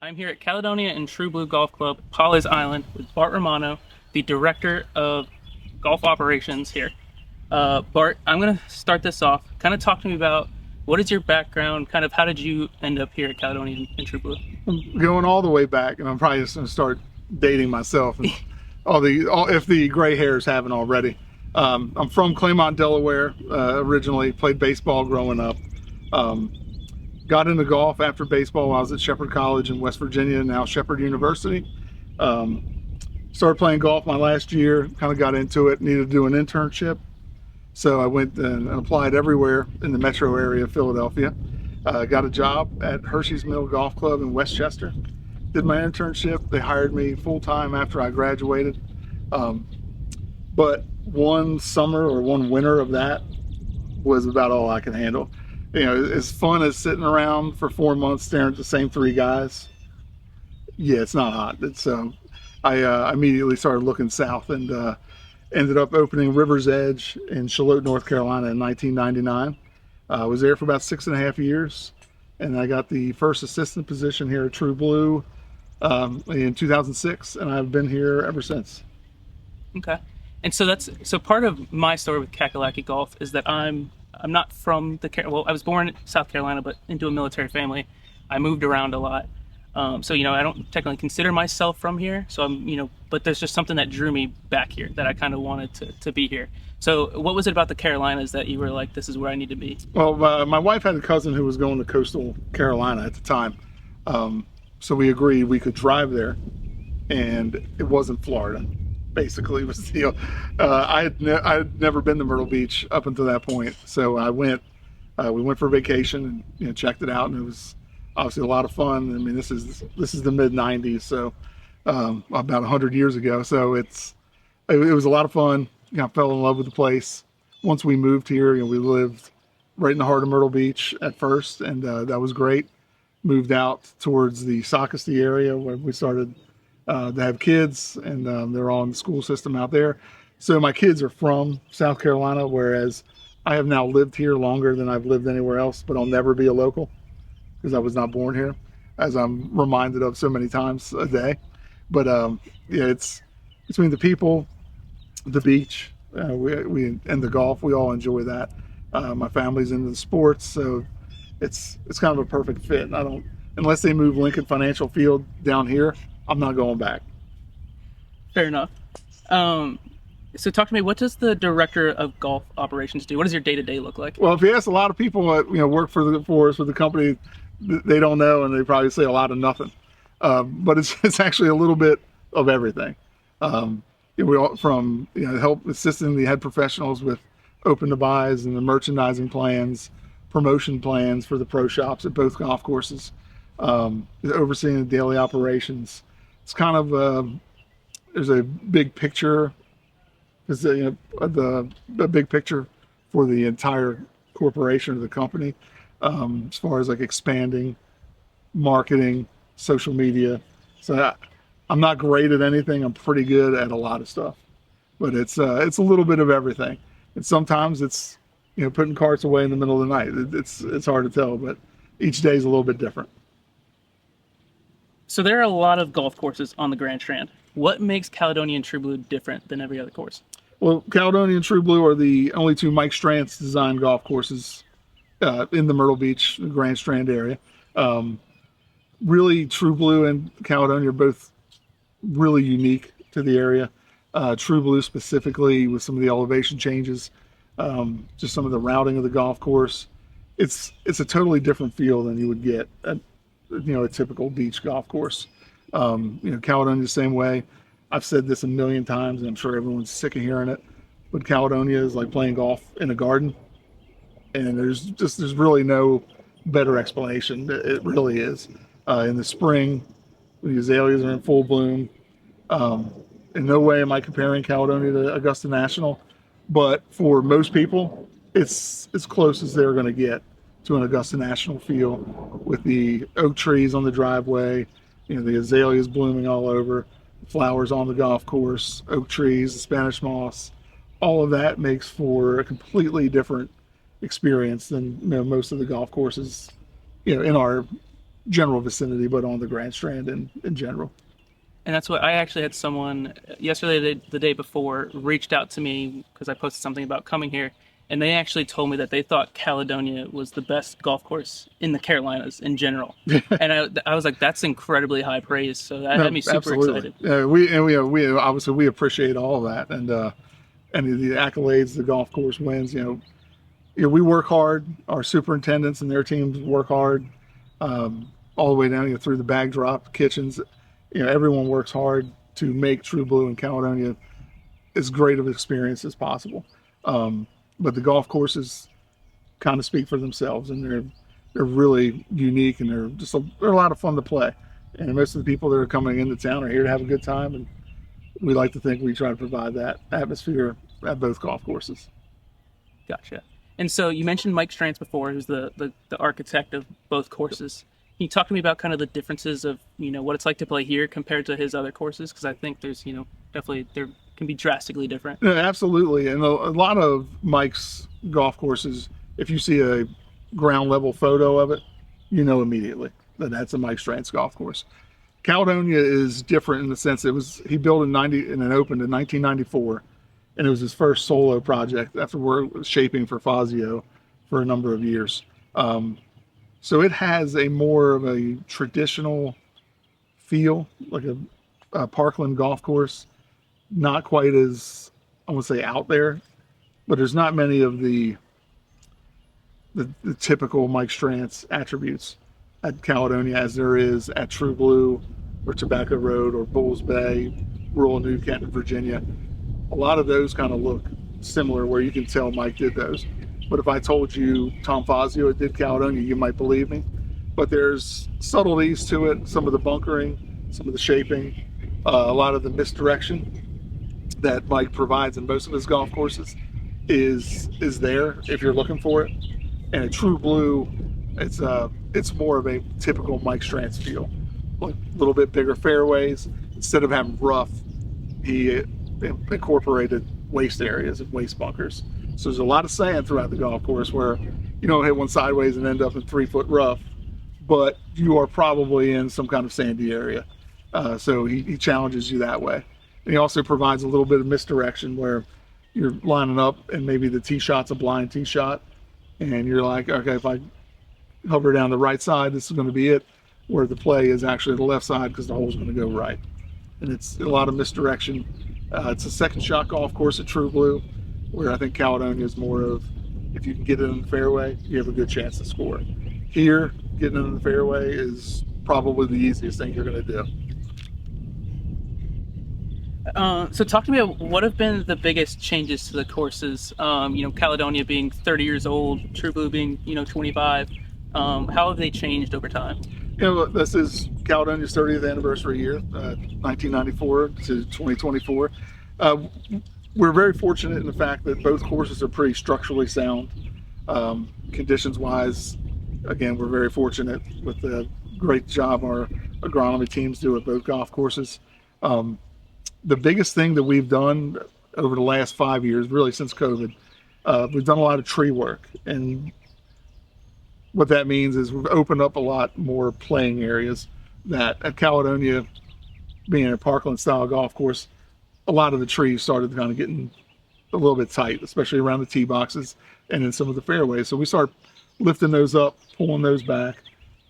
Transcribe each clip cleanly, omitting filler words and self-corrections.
I'm here at Caledonia and True Blue Golf Club, Pawleys Island, with Bart Romano, the director of golf operations here. Bart, I'm going to start this off. Kind of talk to me about what is your background, kind of how did you end up here at Caledonia and True Blue? Going all the way back, and I'm probably just going to start dating myself and if the gray hairs haven't already. I'm from Claymont, Delaware. Originally played baseball growing up. Um, got into golf after baseball while I was at Shepherd College in West Virginia, now Shepherd University. Started playing golf my last year. Kind of got into it. Needed to do an internship, so I went and applied everywhere in the metro area of Philadelphia. Got a job at Hershey's Mill Golf Club in Westchester. Did my internship. They hired me full time after I graduated. Um, but one summer or one winter of that was about all I could handle. As fun as sitting around for 4 months staring at the same three guys. Yeah, it's not hot. I immediately started looking south and ended up opening River's Edge in Charlotte, North Carolina in 1999. I was there for about 6.5 years, and I got the first assistant position here at True Blue in 2006, and I've been here ever since. Okay. And so part of my story with Kakalaki Golf is that I'm not from well, I was born in South Carolina, but into a military family. I moved around a lot. So I don't technically consider myself from here. So but there's just something that drew me back here that I kind of wanted to be here. So what was it about the Carolinas that you were like, this is where I need to be? Well, my wife had a cousin who was going to coastal Carolina at the time. So we agreed we could drive there, and it wasn't Florida. Basically, was the deal. I had never been to Myrtle Beach up until that point, so I went. We went for vacation and checked it out, and it was obviously a lot of fun. I mean, this is the mid '90s, so about 100 years ago. So it was a lot of fun. I fell in love with the place. Once we moved here, we lived right in the heart of Myrtle Beach at first, and that was great. Moved out towards the Sockasty area where we started to have kids, and they're all in the school system out there. So my kids are from South Carolina, whereas I have now lived here longer than I've lived anywhere else, but I'll never be a local because I was not born here, as I'm reminded of so many times a day. But yeah, it's between the people, the beach, we and the golf. We all enjoy that. My family's into the sports, so it's kind of a perfect fit. I don't unless they move Lincoln Financial Field down here, I'm not going back. Fair enough. Um, so talk to me. What does the director of golf operations do? What does your day to day look like? Well, if you ask a lot of people that work for us with the company, they don't know, and they probably say a lot of nothing. But it's actually a little bit of everything. We all from help assisting the head professionals with open to buys and the merchandising plans, promotion plans for the pro shops at both golf courses, overseeing the daily operations. It's kind of there's a big picture. Is the big picture for the entire corporation or the company, as far as like expanding, marketing, social media. So I'm not great at anything. I'm pretty good at a lot of stuff, but it's a little bit of everything. And sometimes it's putting carts away in the middle of the night. It's hard to tell, but each day is a little bit different. So there are a lot of golf courses on the Grand Strand. What makes Caledonia and True Blue different than every other course? Well, Caledonia and True Blue are the only two Mike Strantz designed golf courses in the Myrtle Beach, Grand Strand area. Really, True Blue and Caledonia are both really unique to the area. True Blue specifically with some of the elevation changes, just some of the routing of the golf course. It's a totally different feel than you would get at a typical beach golf course. Caledonia the same way. I've said this a million times, and I'm sure everyone's sick of hearing it. But Caledonia is like playing golf in a garden, and there's really no better explanation. It really is. In the spring, when the azaleas are in full bloom, in no way am I comparing Caledonia to Augusta National, but for most people, it's as close as they're going to get to an Augusta National feel, with the oak trees on the driveway, the azaleas blooming all over, flowers on the golf course, oak trees, the Spanish moss. All of that makes for a completely different experience than most of the golf courses in our general vicinity, but on the Grand Strand in general. And that's what I actually had someone yesterday, the day before, reached out to me because I posted something about coming here, and they actually told me that they thought Caledonia was the best golf course in the Carolinas in general. And I was like, that's incredibly high praise. So that had me super Absolutely. excited. We obviously we appreciate all of that, and the accolades the golf course wins. We work hard. Our superintendents and their teams work hard, all the way down through the bag drop kitchens. Everyone works hard to make True Blue and Caledonia as great of an experience as possible. But the golf courses kind of speak for themselves, and they're really unique, and they're a lot of fun to play. And most of the people that are coming into town are here to have a good time, and we like to think we try to provide that atmosphere at both golf courses. Gotcha. And so you mentioned Mike Strantz before, who's the architect of both courses. Can you talk to me about kind of the differences of, what it's like to play here compared to his other courses? Because I think there's, definitely there can be drastically different. Yeah, absolutely. And a lot of Mike's golf courses, if you see a ground level photo of it, immediately that that's a Mike Strantz golf course. Caledonia is different in the sense he built in 90 and it opened in 1994, and it was his first solo project after we're shaping for Fazio for a number of years. So it has a more of a traditional feel, like a Parkland golf course, not quite as, I won't say out there, but there's not many of the typical Mike Strantz attributes at Caledonia as there is at True Blue or Tobacco Road or Bulls Bay, rural New Kent, Virginia. A lot of those kind of look similar where you can tell Mike did those. But if I told you Tom Fazio did Caledonia, you might believe me. But there's subtleties to it, some of the bunkering, some of the shaping, a lot of the misdirection that Mike provides in most of his golf courses is there if you're looking for it. And at True Blue, it's more of a typical Mike Strantz feel, like a little bit bigger fairways. Instead of having rough, he incorporated waste areas and waste bunkers. So there's a lot of sand throughout the golf course where you don't hit one sideways and end up in 3-foot rough, but you are probably in some kind of sandy area. So he challenges you that way. And he also provides a little bit of misdirection where you're lining up and maybe the tee shot's a blind tee shot, and you're like, okay, if I hover down the right side, this is going to be it, where the play is actually the left side because the hole's going to go right. And it's a lot of misdirection. It's a second shot golf course at True Blue, where I think Caledonia is more of, if you can get it in the fairway, you have a good chance to score. Here, getting it in the fairway is probably the easiest thing you're going to do. So talk to me about what have been the biggest changes to the courses. Caledonia being 30 years old, True Blue being 25. How have they changed over time? This is Caledonia's 30th anniversary year, 1994 to 2024. We're very fortunate in the fact that both courses are pretty structurally sound. Conditions-wise, again, we're very fortunate with the great job our agronomy teams do at both golf courses. The biggest thing that we've done over the last 5 years, really since COVID, we've done a lot of tree work. And what that means is we've opened up a lot more playing areas that at Caledonia, being a Parkland style golf course, a lot of the trees started kind of getting a little bit tight, especially around the tee boxes and in some of the fairways. So we start lifting those up, pulling those back,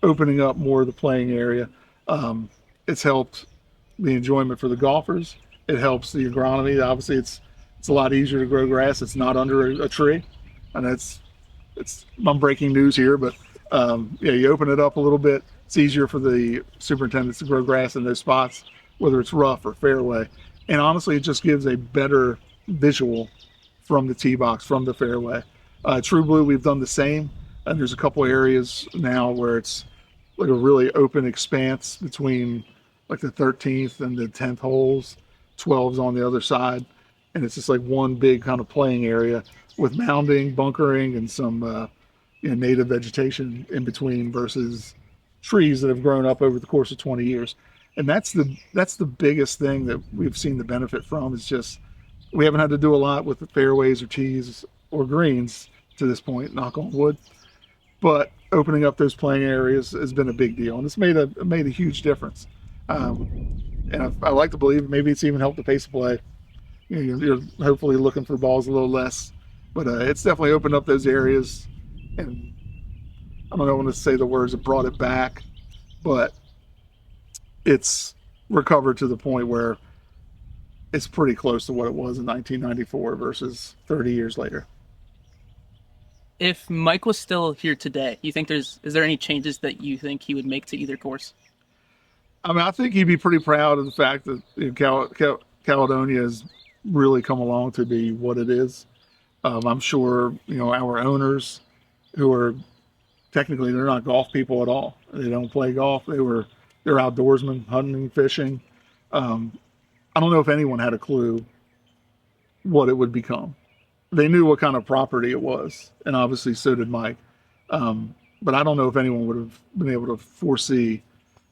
opening up more of the playing area. It's helped the enjoyment for the golfers. It helps the agronomy. Obviously, it's a lot easier to grow grass. It's not under a tree, and I'm breaking news here, but you open it up a little bit. It's easier for the superintendents to grow grass in those spots, whether it's rough or fairway. And honestly, it just gives a better visual from the tee box, from the fairway. True Blue, we've done the same, and there's a couple areas now where it's like a really open expanse between like the 13th and the 10th holes, 12's on the other side, and it's just like one big kind of playing area with mounding, bunkering, and some native vegetation in between versus trees that have grown up over the course of 20 years. And that's the biggest thing that we've seen the benefit from, is just we haven't had to do a lot with the fairways or tees or greens to this point, knock on wood. But opening up those playing areas has been a big deal, and it's made a huge difference. And I like to believe maybe it's even helped the pace of play. You know, you're hopefully looking for balls a little less, but it's definitely opened up those areas. And I don't know when to say the words that brought it back, but it's recovered to the point where it's pretty close to what it was in 1994 versus 30 years later. If Mike was still here today, you think is there any changes that you think he would make to either course? I mean, I think he'd be pretty proud of the fact that Caledonia has really come along to be what it is. I'm sure our owners, who are technically they're not golf people at all. They don't play golf. They're outdoorsmen, hunting, fishing. I don't know if anyone had a clue what it would become. They knew what kind of property it was, and obviously so did Mike. But I don't know if anyone would have been able to foresee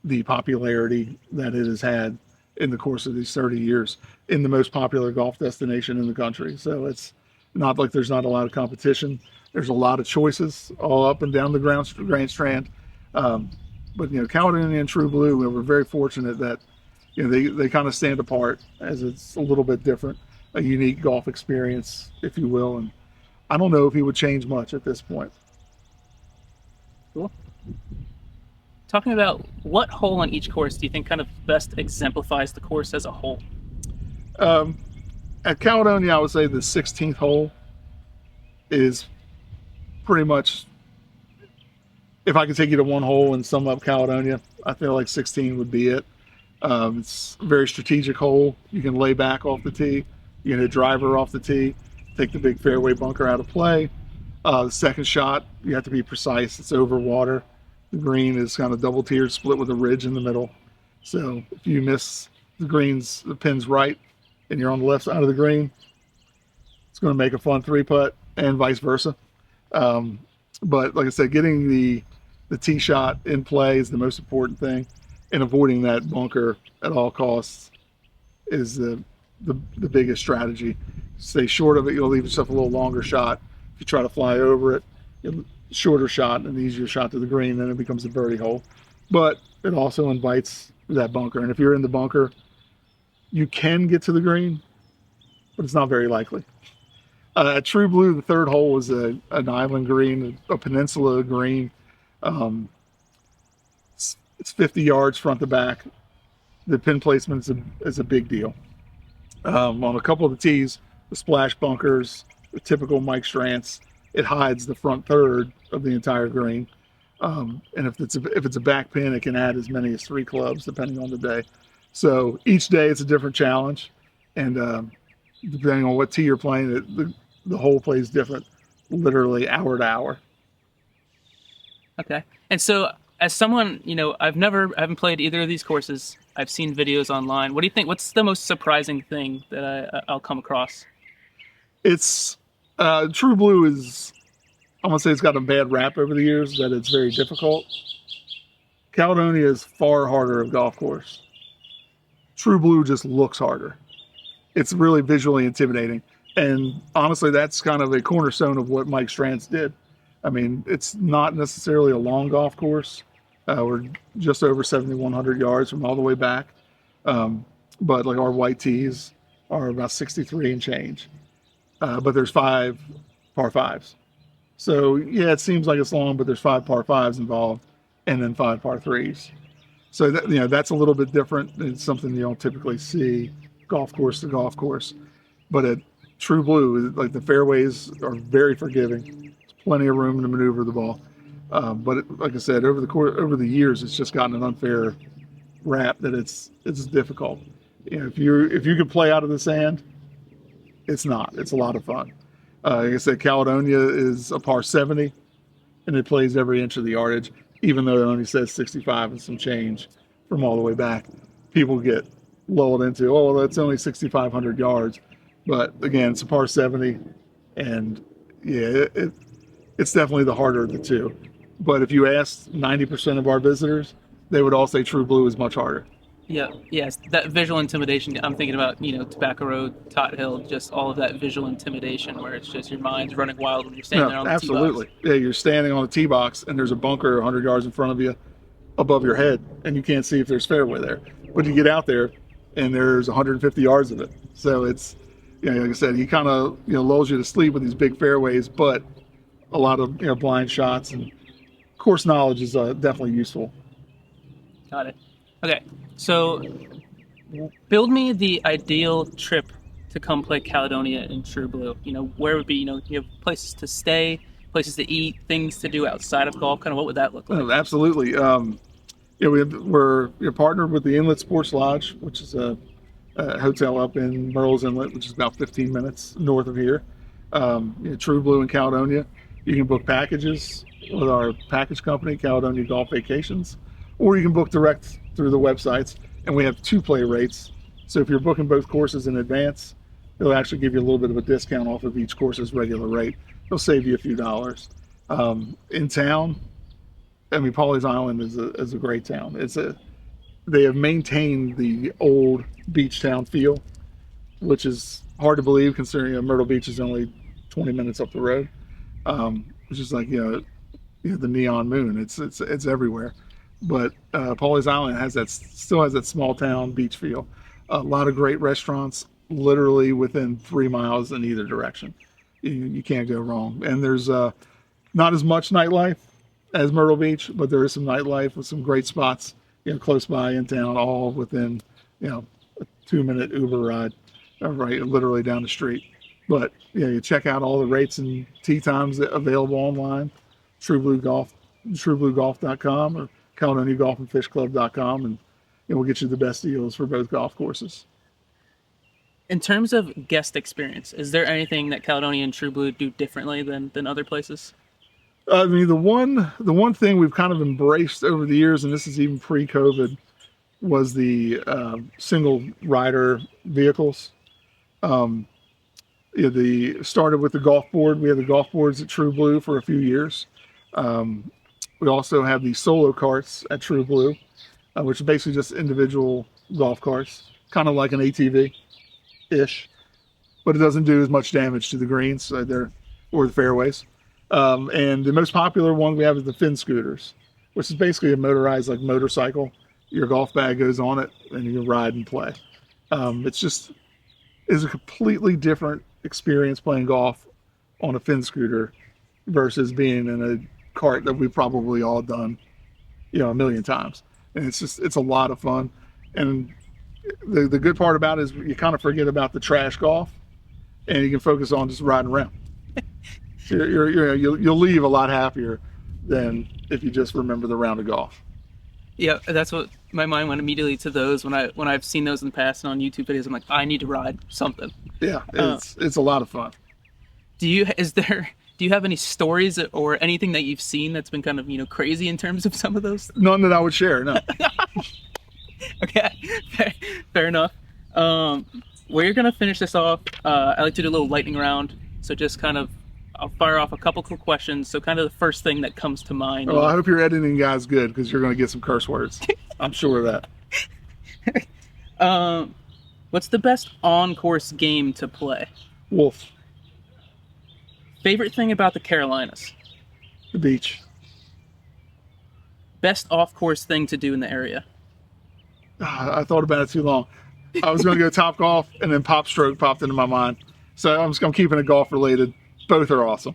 the popularity that it has had in the course of these 30 years in the most popular golf destination in the country. So it's not like there's not a lot of competition. There's a lot of choices all up and down the Grand Strand. But Caledonia and True Blue, we were very fortunate that they kind of stand apart, as it's a little bit different, a unique golf experience, if you will. And I don't know if he would change much at this point. Cool. Talking about what hole on each course do you think kind of best exemplifies the course as a whole? At Caledonia, I would say the 16th hole is pretty much, if I could take you to one hole and sum up Caledonia, I feel like 16 would be it. It's a very strategic hole. You can lay back off the tee. You can hit driver off the tee, take the big fairway bunker out of play. The second shot, you have to be precise. It's over water. The green is kind of double tiered, split with a ridge in the middle. So if you miss the pin's right, and you're on the left side of the green, it's going to make a fun 3-putt, and vice versa. But like I said, getting the tee shot in play is the most important thing, and avoiding that bunker at all costs is the biggest strategy. Stay short of it, you'll leave yourself a little longer shot. If you try to fly over it, shorter shot and an easier shot to the green, then it becomes a birdie hole. But it also invites that bunker, and if you're in the bunker, you can get to the green, but it's not very likely. At True Blue, the third hole was an island green, a peninsula green. It's 50 yards front to back. The pin placement is a big deal. On a couple of the tees, the splash bunkers, the typical Mike Strantz, it hides the front third of the entire green. And if it's a back pin, it can add as many as 3 clubs depending on the day. So each day it's a different challenge, and depending on what tee you're playing, the hole plays different, literally hour to hour. Okay. And so, as someone, I haven't played either of these courses. I've seen videos online. What do you think? What's the most surprising thing that I'll come across? It's True Blue is, I'm gonna say it's got a bad rap over the years that it's very difficult. Caledonia is far harder of golf course. True Blue just looks harder. It's really visually intimidating. And honestly, that's kind of a cornerstone of what Mike Strantz did. I mean, it's not necessarily a long golf course. We're just over 7,100 yards from all the way back. But like our white tees are about 63 and change. But there's 5 par 5s. So yeah, it seems like it's long, but there's 5 par 5s involved and then 5 par 3s. So that's a little bit different. It's something you don't typically see golf course to golf course. But at True Blue, like the fairways are very forgiving. There's plenty of room to maneuver the ball. But like I said, over the years, it's just gotten an unfair rap that it's difficult. If you could play out of the sand, it's not. It's a lot of fun. Like I said, Caledonia is a par 70, and it plays every inch of the yardage, even though it only says 65 and some change from all the way back. People get lulled into, oh, well, that's only 6,500 yards. But again, it's a par 70, and yeah, it's definitely the harder of the two. But if you ask 90% of our visitors, they would all say True Blue is much harder. Yeah, yes, that visual intimidation. I'm thinking about, Tobacco Road, Tot Hill, just all of that visual intimidation where it's just your mind's running wild when you're standing No, there on the tee box. absolutely. Yeah, you're standing on a tee box and there's a bunker 100 yards in front of you, above your head, and you can't see if there's fairway there. But you get out there and there's 150 yards of it. So it's, like I said, he kind of lulls you to sleep with these big fairways, but a lot of blind shots and course knowledge is definitely useful. Got it. Okay, so build me the ideal trip to come play Caledonia in True Blue. Where would be, you have places to stay, places to eat, things to do outside of golf. Kind of what would that look like? Oh, absolutely. We're partnered with the Inlet Sports Lodge, which is a hotel up in Myrtle's Inlet, which is about 15 minutes north of here. True Blue in Caledonia. You can book packages with our package company, Caledonia Golf Vacations, or you can book direct through the websites. And we have 2-play rates. So if you're booking both courses in advance, they'll actually give you a little bit of a discount off of each course's regular rate. They'll save you a few dollars. In town, Pawleys Island is a great town. They have maintained the old beach town feel, which is hard to believe considering Myrtle Beach is only 20 minutes up the road. Which is like the neon moon. It's everywhere. But Pawleys Island still has that small town beach feel. A lot of great restaurants, literally within 3 miles in either direction. You can't go wrong. And there's not as much nightlife as Myrtle Beach, but there is some nightlife with some great spots, close by in town, all within, a 2-minute Uber ride, right, literally down the street. But you check out all the rates and tee times available online, truebluegolf.com or CaledoniaGolfandFishClub.com, and we'll get you the best deals for both golf courses. In terms of guest experience, is there anything that Caledonia and True Blue do differently than other places? The one thing we've kind of embraced over the years, and this is even pre-COVID, was the single rider vehicles. Started with the golf board. We had the golf boards at True Blue for a few years. We also have the solo carts at True Blue, which are basically just individual golf carts, kind of like an ATV-ish, but it doesn't do as much damage to the greens or the fairways. And the most popular one we have is the Fin scooters, which is basically a motorized like motorcycle. Your golf bag goes on it, and you can ride and play. It's a completely different experience playing golf on a Fin scooter versus being in a cart that we've probably all done, a million times. And it's a lot of fun. And the good part about it is you kind of forget about the trash golf, and you can focus on just riding around. You'll leave a lot happier than if you just remember the round of golf. Yeah, that's what my mind went immediately to those when I've seen those in the past and on YouTube videos. I'm like, I need to ride something. Yeah, it's a lot of fun. Do you have any stories or anything that you've seen that's been kind of crazy in terms of some of those? None that I would share. No. Okay, fair enough. We're gonna finish this off. I like to do a little lightning round, so just kind of I'll fire off a couple quick questions. So kind of the first thing that comes to mind. Well, I hope your editing guy's good because you're going to get some curse words. I'm sure of that. What's the best on-course game to play? Wolf. Favorite thing about the Carolinas? The beach. Best off-course thing to do in the area? I thought about it too long. I was going to go Top Golf, and then Pop Stroke popped into my mind. So I'm keeping it golf related. Both are awesome.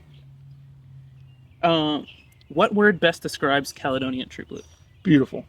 What word best describes Caledonia and True Blue? Beautiful.